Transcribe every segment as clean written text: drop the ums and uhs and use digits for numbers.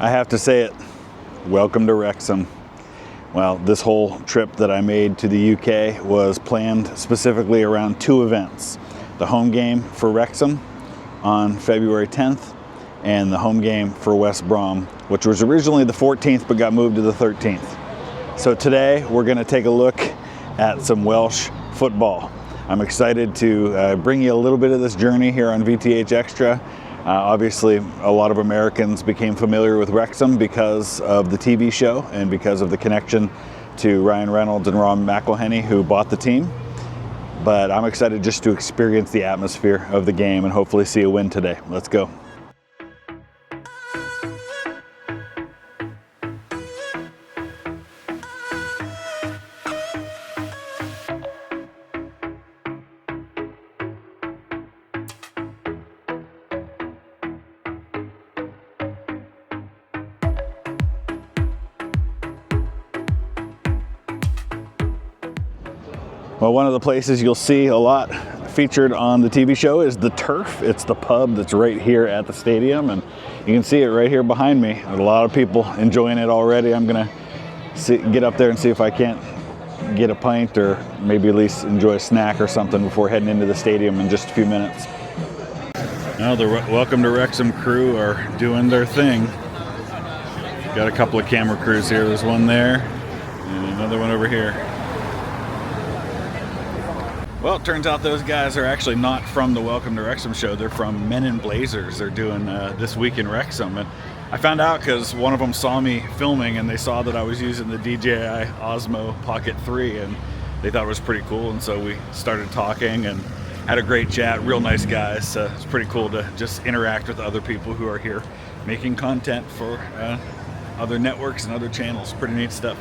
I have to say it, welcome to Wrexham. Well, this whole trip that I made to the UK was planned specifically around two events. The home game for Wrexham on February 10th and the home game for West Brom, which was originally the 14th but got moved to the 13th. So today we're going to take a look at some Welsh football. I'm excited to bring you a little bit of this journey here on VTH Extra. Obviously, a lot of Americans became familiar with Wrexham because of the TV show and because of the connection to Ryan Reynolds and Ron McElhenney, who bought the team. But I'm excited just to experience the atmosphere of the game and hopefully see a win today. Let's go. Well, one of the places you'll see a lot featured on the TV show is the Turf. It's the pub that's right here at the stadium, and you can see it right here behind me. There's a lot of people enjoying it already. I'm gonna get up there and see if I can't get a pint or maybe at least enjoy a snack or something before heading into the stadium in just a few minutes. Now the Welcome to Wrexham crew are doing their thing. Got a couple of camera crews here. There's one there and another one over here. Well, it turns out those guys are actually not from the Welcome to Wrexham show. They're from Men in Blazers. They're doing This Week in Wrexham. And I found out because one of them saw me filming and they saw that I was using the DJI Osmo Pocket 3 and they thought it was pretty cool. And so we started talking and had a great chat. Real nice guys. So it's pretty cool to just interact with other people who are here making content for other networks and other channels. Pretty neat stuff.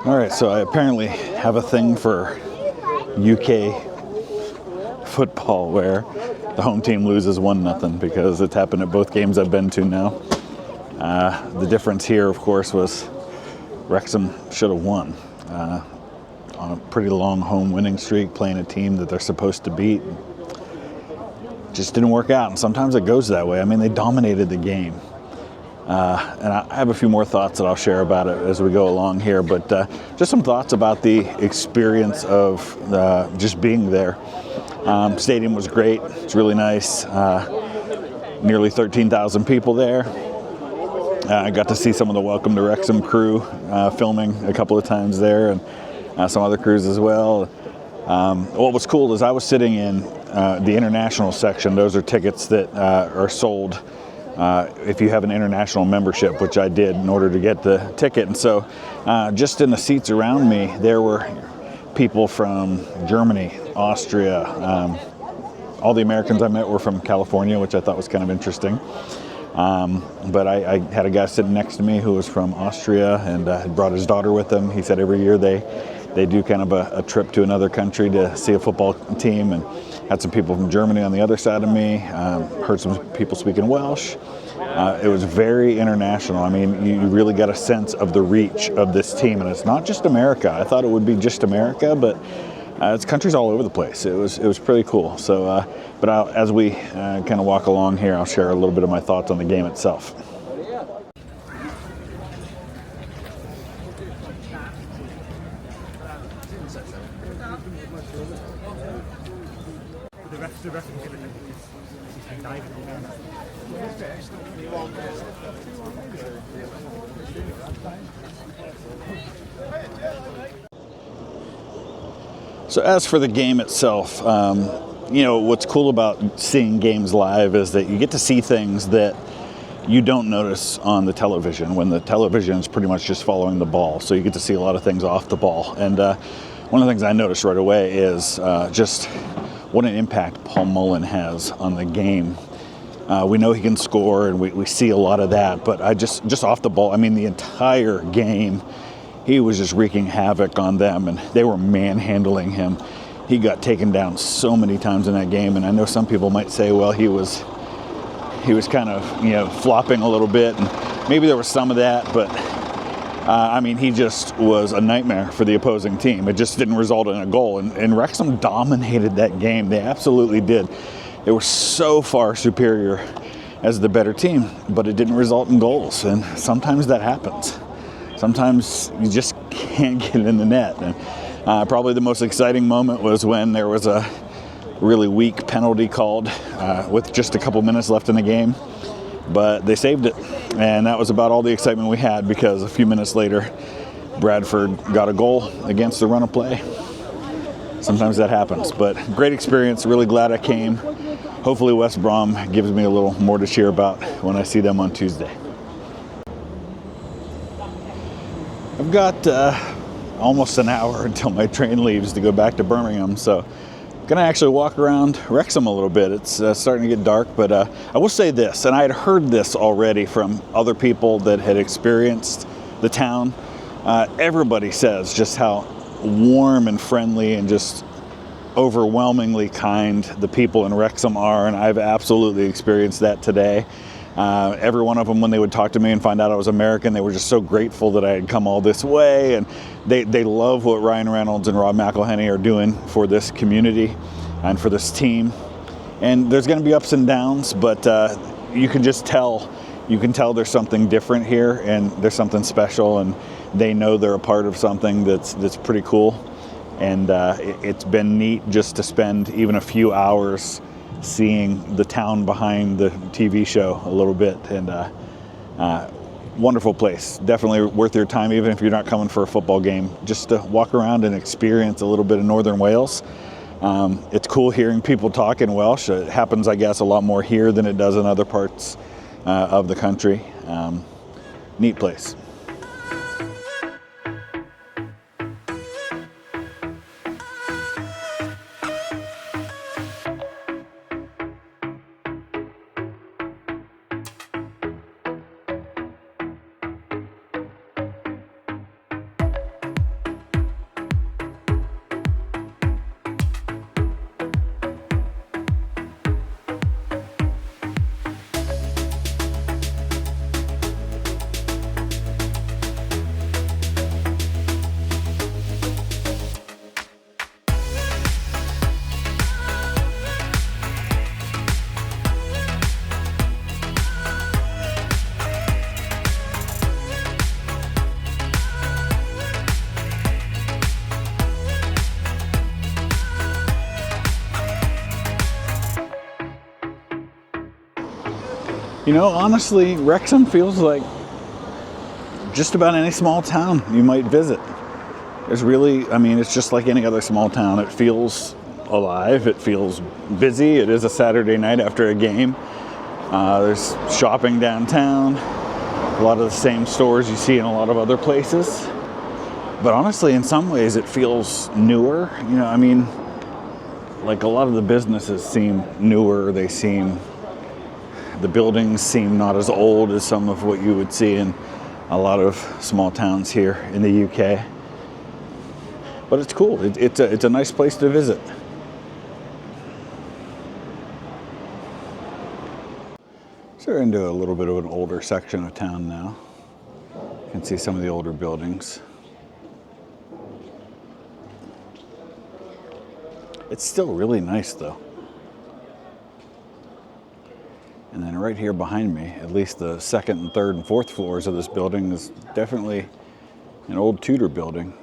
All right, so I apparently have a thing for UK football where the home team loses 1-0 because it's happened at both games I've been to now. The difference here, of course, was Wrexham should have won on a pretty long home winning streak, playing a team that they're supposed to beat. Just didn't work out, and sometimes it goes that way. I mean, they dominated the game. And I have a few more thoughts that I'll share about it as we go along here, but just some thoughts about the experience of just being there. Stadium was great. It's really nice. Nearly 13,000 people there. I got to see some of the Welcome to Wrexham crew filming a couple of times there, and some other crews as well. What was cool is I was sitting in the international section. Those are tickets that are sold if you have an international membership, which I did in order to get the ticket. And so just in the seats around me, there were people from Germany, Austria. All the Americans I met were from California, which I thought was kind of interesting. But I had a guy sitting next to me who was from Austria and had brought his daughter with him. He said every year they do kind of a trip to another country to see a football team, and had some people from Germany on the other side of me, heard some people speaking Welsh. It was very international. I mean, you really got a sense of the reach of this team, and it's not just America. I thought it would be just America, but it's countries all over the place. It was pretty cool. So, but as we kind of walk along here, I'll share a little bit of my thoughts on the game itself. So as for the game itself, what's cool about seeing games live is that you get to see things that you don't notice on the television when the television is pretty much just following the ball. So you get to see a lot of things off the ball. And one of the things I noticed right away is just what an impact Paul Mullen has on the game. We know he can score, and we see a lot of that, but I just off the ball, I mean, the entire game, he was just wreaking havoc on them, and they were manhandling him. He got taken down so many times in that game, and I know some people might say, well, he was kind of, flopping a little bit, and maybe there was some of that, but I mean, he just was a nightmare for the opposing team. It just didn't result in a goal, and Wrexham dominated that game. They absolutely did. They were so far superior as the better team, but it didn't result in goals, and sometimes that happens. Sometimes you just can't get in the net. And probably the most exciting moment was when there was a really weak penalty called with just a couple minutes left in the game, but they saved it, and that was about all the excitement we had, because a few minutes later Bradford got a goal against the run of play. Sometimes that happens, but great experience. Really glad I came. Hopefully West Brom gives me a little more to cheer about when I see them on Tuesday. I've got almost an hour until my train leaves to go back to Birmingham, so I'm going to actually walk around Wrexham a little bit. It's starting to get dark, but I will say this, and I had heard this already from other people that had experienced the town. Everybody says just how warm and friendly and just overwhelmingly kind the people in Wrexham are, and I've absolutely experienced that today. Every one of them, when they would talk to me and find out I was American, they were just so grateful that I had come all this way, and they love what Ryan Reynolds and Rob McElhenney are doing for this community and for this team. And there's going to be ups and downs, but you can just tell. You can tell there's something different here, and there's something special, and they know they're a part of something that's pretty cool. And it's been neat just to spend even a few hours seeing the town behind the TV show a little bit. And wonderful place. Definitely worth your time, even if you're not coming for a football game, just to walk around and experience a little bit of Northern Wales. It's cool hearing people talk in Welsh. It happens, I guess, a lot more here than it does in other parts of the country. Neat place. You know, honestly, Wrexham feels like just about any small town you might visit. There's really, I mean, it's just like any other small town. It feels alive, it feels busy. It is a Saturday night after a game. There's shopping downtown, a lot of the same stores you see in a lot of other places. But honestly, in some ways, it feels newer. You know, I mean, like a lot of the businesses seem newer. The buildings seem not as old as some of what you would see in a lot of small towns here in the UK. But it's cool. It's a nice place to visit. So we're into a little bit of an older section of town now. You can see some of the older buildings. It's still really nice though. And then right here behind me, at least the second and third and fourth floors of this building is definitely an old Tudor building.